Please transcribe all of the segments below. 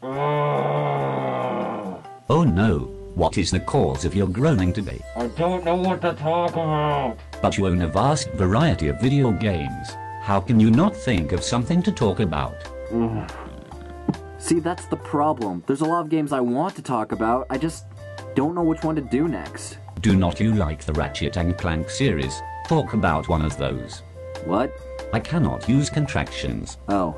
Oh no, what is the cause of your groaning today? I don't know what to talk about. But you own a vast variety of video games. How can you not think of something to talk about? See, that's the problem. There's a lot of games I want to talk about, I just don't know which one to do next. Do not you like the Ratchet and Clank series? Talk about one of those. What? I cannot use contractions. Oh.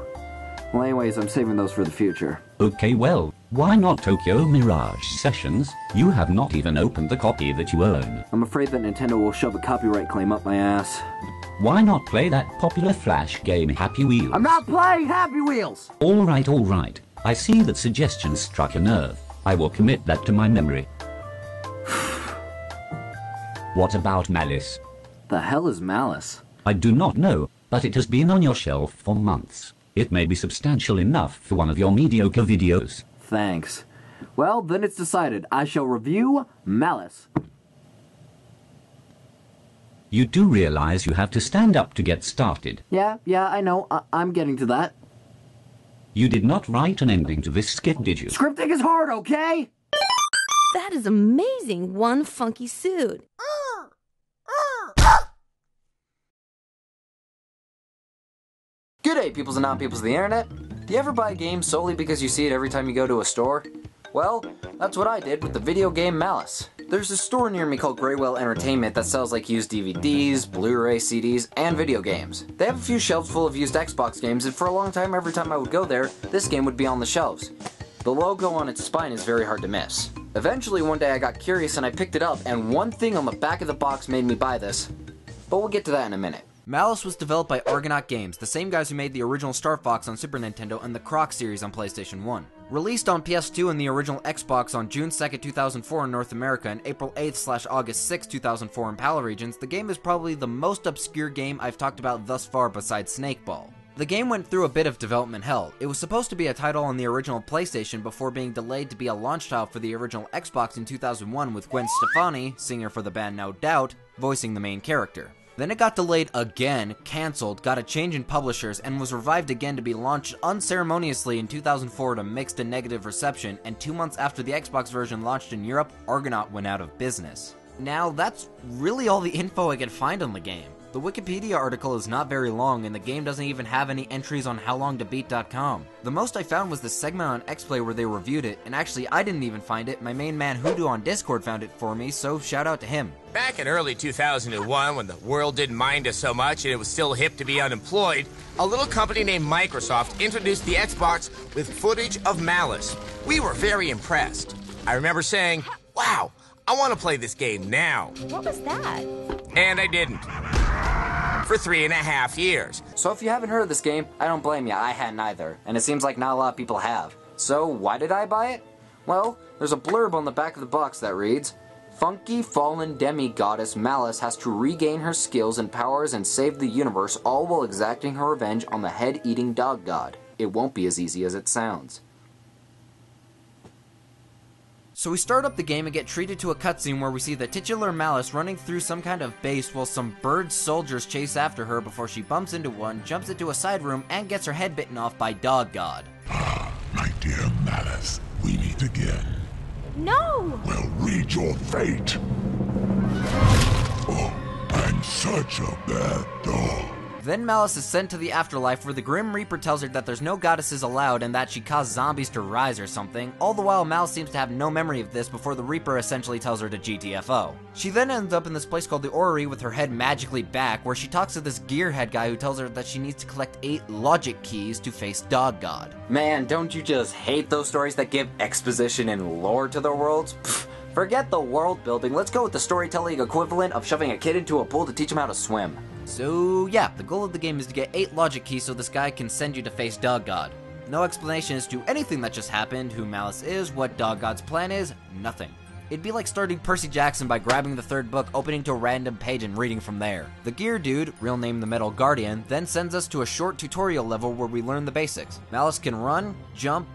Well, anyways, I'm saving those for the future. Okay, well, why not Tokyo Mirage Sessions? You have not even opened the copy that you own. I'm afraid that Nintendo will shove a copyright claim up my ass. Why not play that popular Flash game Happy Wheels? I'm not playing Happy Wheels! Alright, alright. I see that suggestion struck a nerve. I will commit that to my memory. What about Malice? The hell is Malice? I do not know, but it has been on your shelf for months. It may be substantial enough for one of your mediocre videos. Thanks. Well, then it's decided. I shall review Malice. You do realize you have to stand up to get started. Yeah, I know. I'm getting to that. You did not write an ending to this skit, did you? Scripting is hard, okay? That is amazing. One funky suit. G'day, peoples and non-peoples of the internet. Do you ever buy a game solely because you see it every time you go to a store? Well, that's what I did with the video game Malice. There's a store near me called Graywell Entertainment that sells like used DVDs, Blu-ray CDs, and video games. They have a few shelves full of used Xbox games, and for a long time, every time I would go there, this game would be on the shelves. The logo on its spine is very hard to miss. Eventually, one day I got curious and I picked it up, and one thing on the back of the box made me buy this. But we'll get to that in a minute. Malice was developed by Argonaut Games, the same guys who made the original Star Fox on Super Nintendo and the Croc series on PlayStation 1. Released on PS2 and the original Xbox on June 2nd, 2004 in North America and April 8th/August 6th, 2004 in PAL regions, the game is probably the most obscure game I've talked about thus far besides Snakeball. The game went through a bit of development hell. It was supposed to be a title on the original PlayStation before being delayed to be a launch title for the original Xbox in 2001 with Gwen Stefani, singer for the band No Doubt, voicing the main character. Then it got delayed again, cancelled, got a change in publishers, and was revived again to be launched unceremoniously in 2004 to mixed and negative reception, and 2 months after the Xbox version launched in Europe, Argonaut went out of business. Now, that's really all the info I could find on the game. The Wikipedia article is not very long, and the game doesn't even have any entries on howlongtobeat.com. The most I found was the segment on XPlay where they reviewed it, and actually I didn't even find it, my main man Hoodoo on Discord found it for me, so shout out to him. Back in early 2001, when the world didn't mind us so much and it was still hip to be unemployed, a little company named Microsoft introduced the Xbox with footage of Malice. We were very impressed. I remember saying, wow, I want to play this game now. What was that? And I didn't. For 3.5 years. So if you haven't heard of this game, I don't blame you, I hadn't either, and it seems like not a lot of people have. So why did I buy it? Well, there's a blurb on the back of the box that reads, Funky fallen demi-goddess Malice has to regain her skills and powers and save the universe, all while exacting her revenge on the head-eating dog god. It won't be as easy as it sounds. So we start up the game and get treated to a cutscene where we see the titular Malice running through some kind of base while some bird soldiers chase after her before she bumps into one, jumps into a side room, and gets her head bitten off by Dog God. My dear Malice, we meet again. No! Well, read your fate. Oh, I'm such a bad dog. Then Malice is sent to the afterlife where the Grim Reaper tells her that there's no goddesses allowed and that she caused zombies to rise or something, all the while Malice seems to have no memory of this before the Reaper essentially tells her to GTFO. She then ends up in this place called the Orrery with her head magically back, where she talks to this gearhead guy who tells her that she needs to collect 8 logic keys to face Dog God. Man, don't you just hate those stories that give exposition and lore to their worlds? Pfft, forget the world building, let's go with the storytelling equivalent of shoving a kid into a pool to teach him how to swim. So yeah, the goal of the game is to get 8 logic keys so this guy can send you to face Dog God. No explanation as to anything that just happened, who Malice is, what Dog God's plan is, nothing. It'd be like starting Percy Jackson by grabbing the 3rd book, opening to a random page and reading from there. The Gear Dude, real name the Metal Guardian, then sends us to a short tutorial level where we learn the basics. Malice can run, jump,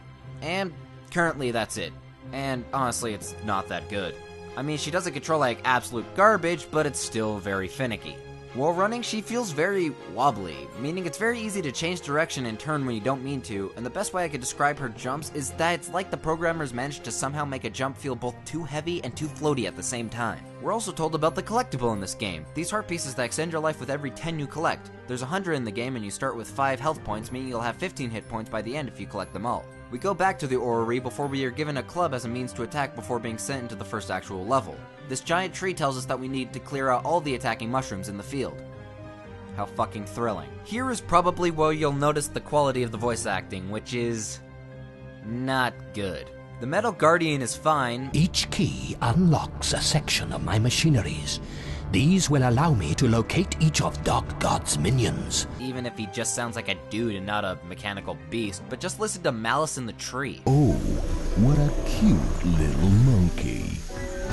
and currently that's it. And honestly, it's not that good. I mean, she doesn't control like absolute garbage, but it's still very finicky. While running, she feels very wobbly, meaning it's very easy to change direction and turn when you don't mean to, and the best way I could describe her jumps is that it's like the programmers managed to somehow make a jump feel both too heavy and too floaty at the same time. We're also told about the collectible in this game, these heart pieces that extend your life with every 10 you collect. There's 100 in the game and you start with 5 health points, meaning you'll have 15 hit points by the end if you collect them all. We go back to the orrery before we are given a club as a means to attack before being sent into the first actual level. This giant tree tells us that we need to clear out all the attacking mushrooms in the field. How fucking thrilling. Here is probably where you'll notice the quality of the voice acting, which is not good. The Metal Guardian is fine. Each key unlocks a section of my machineries. These will allow me to locate each of Dark God's minions. Even if he just sounds like a dude and not a mechanical beast, but just listen to Malice in the tree. Oh, what a cute little monkey.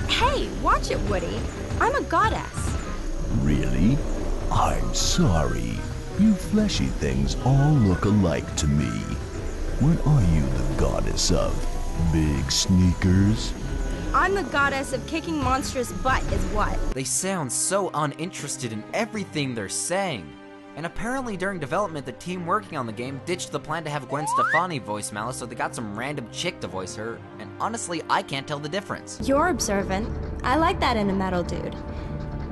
Hey, watch it, Woody. I'm a goddess. Really? I'm sorry. You fleshy things all look alike to me. What are you the goddess of? Big sneakers? I'm the goddess of kicking monstrous butt is what. They sound so uninterested in everything they're saying. And apparently during development, the team working on the game ditched the plan to have Gwen Stefani voice Malice, so they got some random chick to voice her, and honestly, I can't tell the difference. You're observant. I like that in a metal dude.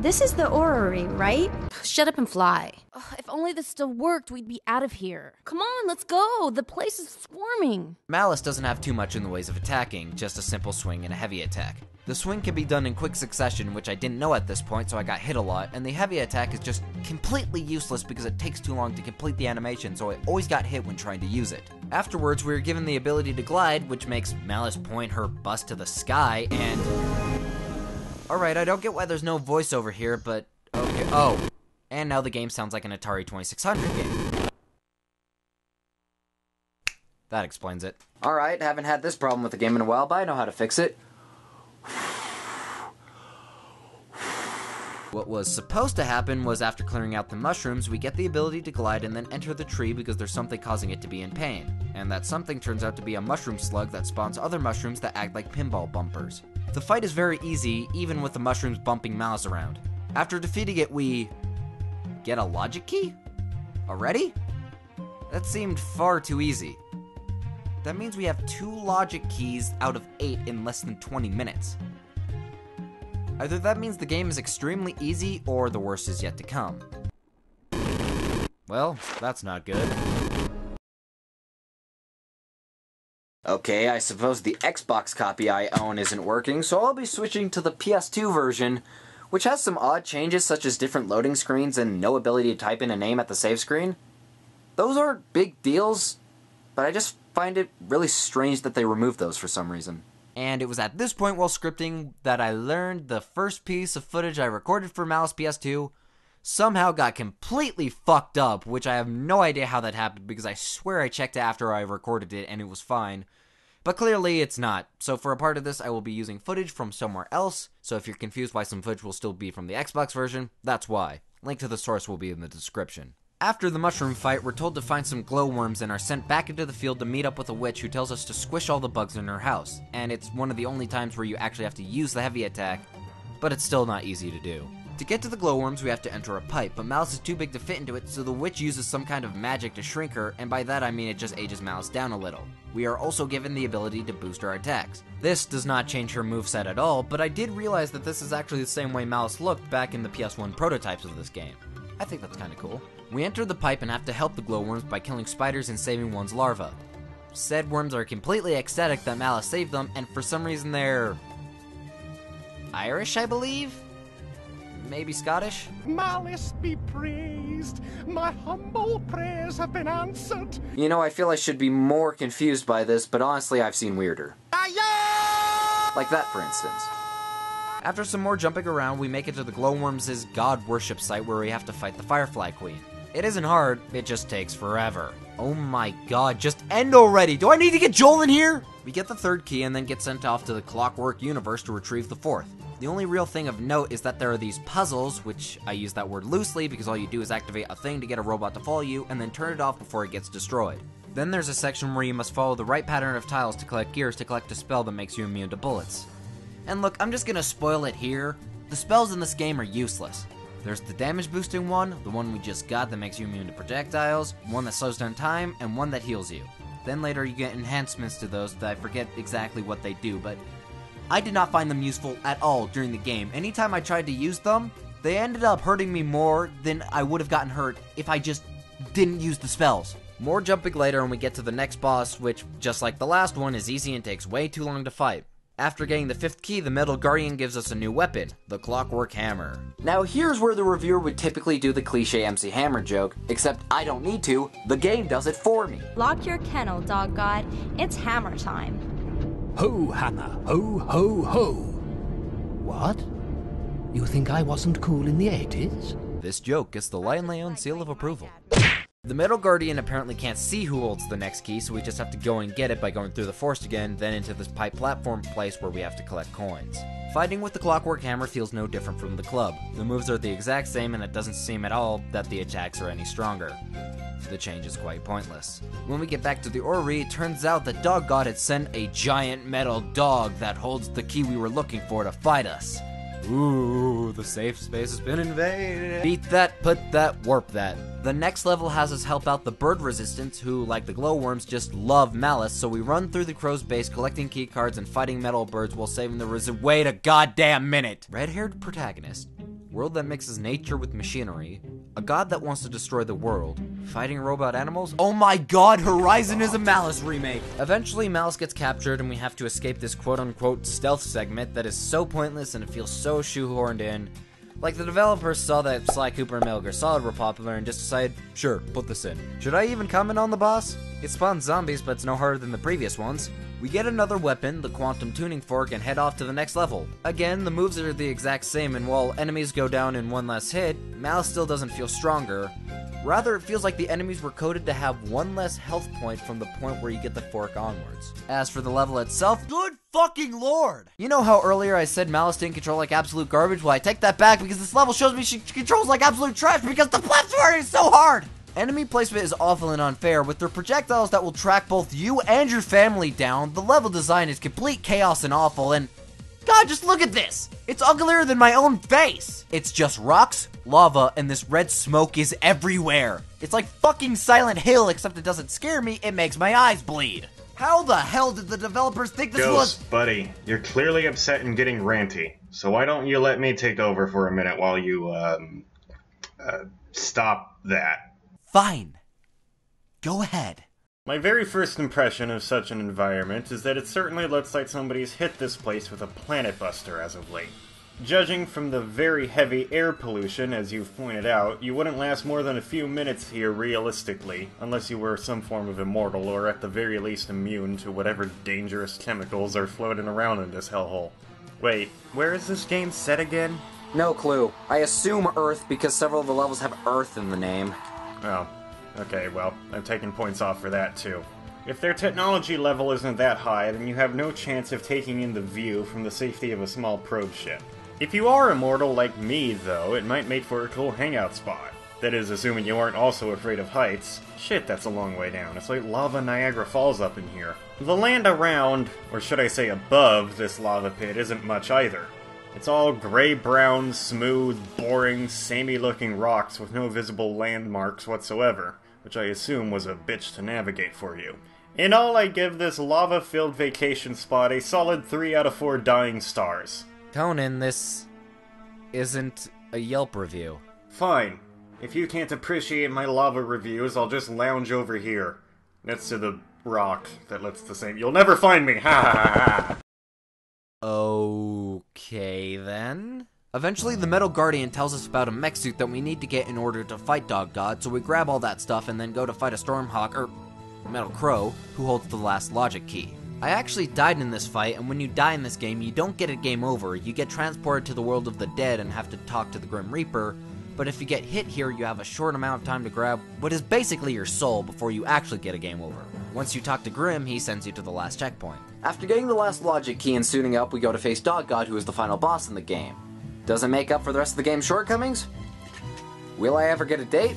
This is the orrery, right? Shut up and fly. Ugh, if only this still worked, we'd be out of here. Come on, let's go. The place is swarming. Malice doesn't have too much in the ways of attacking, just a simple swing and a heavy attack. The swing can be done in quick succession, which I didn't know at this point, so I got hit a lot, and the heavy attack is just completely useless because it takes too long to complete the animation, so I always got hit when trying to use it. Afterwards, we were given the ability to glide, which makes Malice point her bust to the sky, and... Alright, I don't get why there's no voiceover here, but... okay. Oh. And now the game sounds like an Atari 2600 game. That explains it. Alright, haven't had this problem with the game in a while, but I know how to fix it. What was supposed to happen was after clearing out the mushrooms, we get the ability to glide and then enter the tree because there's something causing it to be in pain. And that something turns out to be a mushroom slug that spawns other mushrooms that act like pinball bumpers. The fight is very easy, even with the mushrooms bumping Malice around. After defeating it, we... get a logic key? Already? That seemed far too easy. That means we have 2 logic keys out of 8 in less than 20 minutes. Either that means the game is extremely easy, or the worst is yet to come. Well, that's not good. Okay, I suppose the Xbox copy I own isn't working, so I'll be switching to the PS2 version, which has some odd changes such as different loading screens and no ability to type in a name at the save screen. Those aren't big deals, but I just find it really strange that they removed those for some reason. And it was at this point while scripting that I learned the first piece of footage I recorded for Malice PS2 somehow got completely fucked up, which I have no idea how that happened because I swear I checked it after I recorded it and it was fine. But clearly it's not, so for a part of this I will be using footage from somewhere else, so if you're confused why some footage will still be from the Xbox version, that's why. Link to the source will be in the description. After the mushroom fight, we're told to find some glowworms and are sent back into the field to meet up with a witch who tells us to squish all the bugs in her house, and it's one of the only times where you actually have to use the heavy attack, but it's still not easy to do. To get to the glowworms, we have to enter a pipe, but Malice is too big to fit into it, so the witch uses some kind of magic to shrink her, and by that I mean it just ages Malice down a little. We are also given the ability to boost our attacks. This does not change her moveset at all, but I did realize that this is actually the same way Malice looked back in the PS1 prototypes of this game. I think that's kinda cool. We enter the pipe and have to help the glowworms by killing spiders and saving one's larva. Said worms are completely ecstatic that Malice saved them, and for some reason they're... Irish, I believe? Maybe Scottish? Malice be praised. My humble prayers have been answered. You know, I feel I should be more confused by this, but honestly I've seen weirder. Like that, for instance. After some more jumping around, we make it to the glowworms' god worship site where we have to fight the Firefly Queen. It isn't hard, it just takes forever. Oh my god, just end already! Do I need to get Joel in here? We get the 3rd key and then get sent off to the Clockwork universe to retrieve the 4th. The only real thing of note is that there are these puzzles, which I use that word loosely because all you do is activate a thing to get a robot to follow you and then turn it off before it gets destroyed. Then there's a section where you must follow the right pattern of tiles to collect gears to collect a spell that makes you immune to bullets. And look, I'm just gonna spoil it here. The spells in this game are useless. There's the damage boosting one, the one we just got that makes you immune to projectiles, one that slows down time, and one that heals you. Then later you get enhancements to those that I forget exactly what they do, but I did not find them useful at all during the game. Anytime I tried to use them, they ended up hurting me more than I would have gotten hurt if I just didn't use the spells. More jumping later when we get to the next boss, which, just like the last one, is easy and takes way too long to fight. After getting the 5th key, the Metal Guardian gives us a new weapon, the Clockwork Hammer. Now here's where the reviewer would typically do the cliche MC Hammer joke, except I don't need to, the game does it for me. Lock your kennel, dog god. It's hammer time. Ho, hammer, ho, ho, ho. What? You think I wasn't cool in the 80s? This joke gets the Lion Leon seal of approval. The Metal Guardian apparently can't see who holds the next key, so we just have to go and get it by going through the forest again, then into this pipe platform place where we have to collect coins. Fighting with the Clockwork Hammer feels no different from the club. The moves are the exact same and it doesn't seem at all that the attacks are any stronger. The change is quite pointless. When we get back to the orrery, it turns out that Dog God had sent a giant metal dog that holds the key we were looking for to fight us. Ooh, the safe space has been invaded. Beat that, put that, warp that. The next level has us help out the bird resistance who, like the glowworms, just love Malice, so we run through the crow's base collecting key cards and fighting metal birds while saving the Wait a goddamn minute! Red-haired protagonist. World that mixes nature with machinery. A god that wants to destroy the world. Fighting robot animals. Oh my god, Horizon is a Malice remake! Eventually, Malice gets captured and we have to escape this quote-unquote stealth segment that is so pointless and it feels so shoehorned in. Like the developers saw that Sly Cooper and Metal Gear Solid were popular and just decided, sure, put this in. Should I even comment on the boss? It spawns zombies, but it's no harder than the previous ones. We get another weapon, the Quantum Tuning Fork, and head off to the next level. Again, the moves are the exact same, and while enemies go down in one less hit, Malice still doesn't feel stronger. Rather, it feels like the enemies were coded to have one less health point from the point where you get the fork onwards. As for the level itself, good fucking lord! You know how earlier I said Malice didn't control like absolute garbage? Well, I take that back because this level shows me she controls like absolute trash because the platform is so hard! Enemy placement is awful and unfair. With their projectiles that will track both you and your family down, the level design is complete chaos and awful, and God, just look at this! It's uglier than my own face! It's just rocks, lava, and this red smoke is everywhere. It's like fucking Silent Hill, except it doesn't scare me, it makes my eyes bleed. How the hell did the developers think this was— buddy, you're clearly upset and getting ranty, so why don't you let me take over for a minute while you, stop that. Fine. Go ahead. My very first impression of such an environment is that it certainly looks like somebody's hit this place with a planet buster as of late. Judging from the very heavy air pollution, as you've pointed out, you wouldn't last more than a few minutes here realistically, unless you were some form of immortal or at the very least immune to whatever dangerous chemicals are floating around in this hellhole. Wait, where is this game set again? No clue. I assume Earth because several of the levels have Earth in the name. Oh, okay, well, I'm taking points off for that too. If their technology level isn't that high, then you have no chance of taking in the view from the safety of a small probe ship. If you are immortal like me, though, it might make for a cool hangout spot. That is, assuming you aren't also afraid of heights. Shit, that's a long way down. It's like lava Niagara Falls up in here. The land around, or should I say above, this lava pit isn't much either. It's all gray-brown, smooth, boring, samey-looking rocks with no visible landmarks whatsoever, which I assume was a bitch to navigate for you. In all, I give this lava-filled vacation spot a solid 3 out of 4 dying stars. Conan, this isn't a Yelp review. Fine. If you can't appreciate my lava reviews, I'll just lounge over here, next to the rock that looks the same. You'll never find me! Ha ha ha ha! Okay, then. Eventually, the Metal Guardian tells us about a mech suit that we need to get in order to fight Dog God, so we grab all that stuff and then go to fight a Stormhawk, or Metal Crow, who holds the last logic key. I actually died in this fight, and when you die in this game, you don't get a game over. You get transported to the world of the dead and have to talk to the Grim Reaper, but if you get hit here, you have a short amount of time to grab what is basically your soul before you actually get a game over. Once you talk to Grim, he sends you to the last checkpoint. After getting the last logic key and suiting up, we go to face Dog God, who is the final boss in the game. Does it make up for the rest of the game's shortcomings? Will I ever get a date?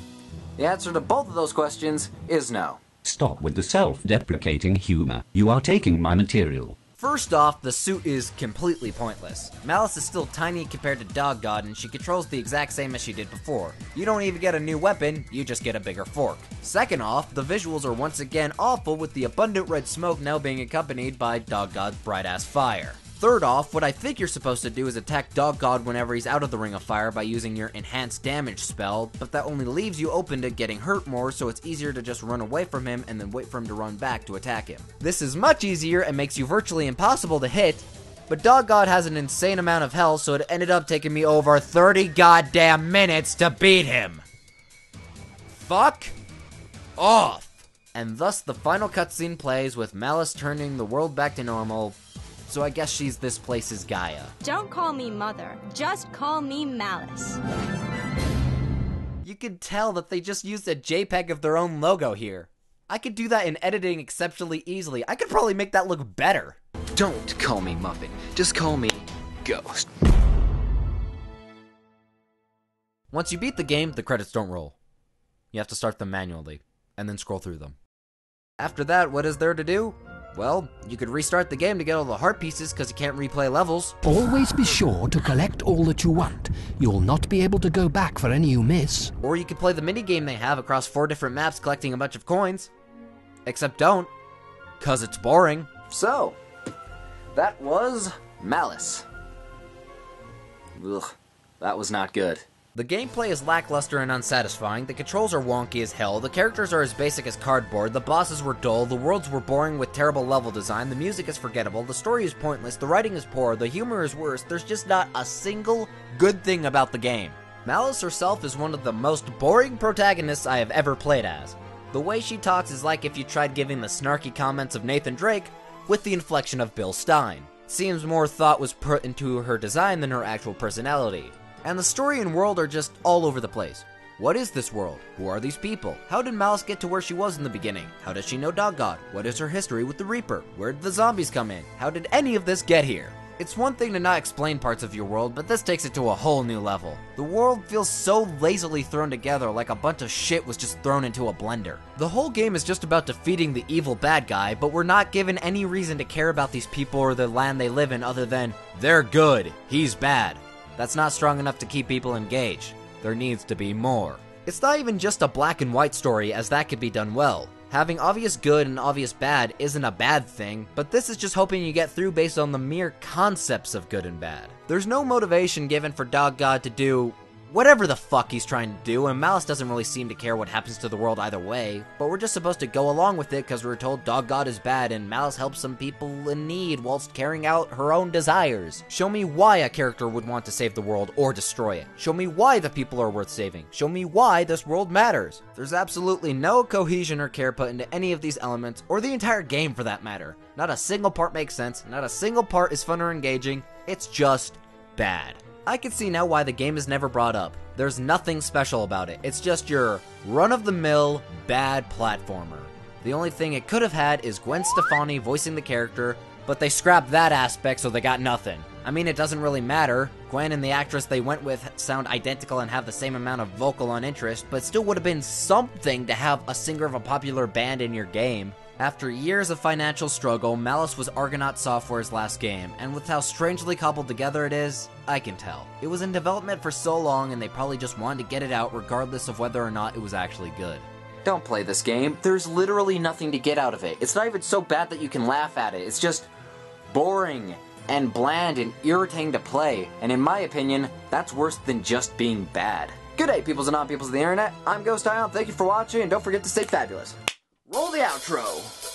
The answer to both of those questions is no. Stop with the self-deprecating humor. You are taking my material. First off, the suit is completely pointless. Malice is still tiny compared to Dog God, and she controls the exact same as she did before. You don't even get a new weapon, you just get a bigger fork. Second off, the visuals are once again awful, with the abundant red smoke now being accompanied by Dog God's bright-ass fire. Third off, what I think you're supposed to do is attack Dog God whenever he's out of the ring of fire by using your enhanced damage spell, but that only leaves you open to getting hurt more, so it's easier to just run away from him and then wait for him to run back to attack him. This is much easier and makes you virtually impossible to hit, but Dog God has an insane amount of health, so it ended up taking me over 30 goddamn minutes to beat him. Fuck off. And thus the final cutscene plays with Malice turning the world back to normal. So I guess she's this place's Gaia. Don't call me Mother, just call me Malice. You can tell that they just used a JPEG of their own logo here. I could do that in editing exceptionally easily. I could probably make that look better. Don't call me Muppet, just call me Ghost. Once you beat the game, the credits don't roll. You have to start them manually, and then scroll through them. After that, what is there to do? Well, you could restart the game to get all the heart pieces because you can't replay levels. Always be sure to collect all that you want. You'll not be able to go back for any you miss. Or you could play the minigame they have across 4 different maps collecting a bunch of coins. Except don't, because it's boring. So, that was Malice. Ugh, that was not good. The gameplay is lackluster and unsatisfying, the controls are wonky as hell, the characters are as basic as cardboard, the bosses were dull, the worlds were boring with terrible level design, the music is forgettable, the story is pointless, the writing is poor, the humor is worse, there's just not a single good thing about the game. Malice herself is one of the most boring protagonists I have ever played as. The way she talks is like if you tried giving the snarky comments of Nathan Drake with the inflection of Bill Stein. Seems more thought was put into her design than her actual personality. And the story and world are just all over the place. What is this world? Who are these people? How did Malice get to where she was in the beginning? How does she know Dog God? What is her history with the Reaper? Where did the zombies come in? How did any of this get here? It's one thing to not explain parts of your world, but this takes it to a whole new level. The world feels so lazily thrown together, like a bunch of shit was just thrown into a blender. The whole game is just about defeating the evil bad guy, but we're not given any reason to care about these people or the land they live in other than, they're good, he's bad. That's not strong enough to keep people engaged. There needs to be more. It's not even just a black and white story, as that could be done well. Having obvious good and obvious bad isn't a bad thing, but this is just hoping you get through based on the mere concepts of good and bad. There's no motivation given for Dog God to do whatever the fuck he's trying to do, and Malice doesn't really seem to care what happens to the world either way, but we're just supposed to go along with it because we're told Dog God is bad and Malice helps some people in need whilst carrying out her own desires. Show me why a character would want to save the world or destroy it. Show me why the people are worth saving. Show me why this world matters. There's absolutely no cohesion or care put into any of these elements, or the entire game for that matter. Not a single part makes sense, not a single part is fun or engaging, it's just bad. I can see now why the game is never brought up. There's nothing special about it. It's just your run-of-the-mill, bad platformer. The only thing it could have had is Gwen Stefani voicing the character, but they scrapped that aspect so they got nothing. I mean, it doesn't really matter. Gwen and the actress they went with sound identical and have the same amount of vocal uninterest, but it still would have been something to have a singer of a popular band in your game. After years of financial struggle, Malice was Argonaut Software's last game, and with how strangely cobbled together it is, I can tell. It was in development for so long and they probably just wanted to get it out regardless of whether or not it was actually good. Don't play this game. There's literally nothing to get out of it. It's not even so bad that you can laugh at it. It's just boring and bland and irritating to play, and in my opinion, that's worse than just being bad. Good day, peoples and non-peoples of the internet. I'm Ghost Ion. Thank you for watching, and don't forget to stay fabulous. Roll the outro!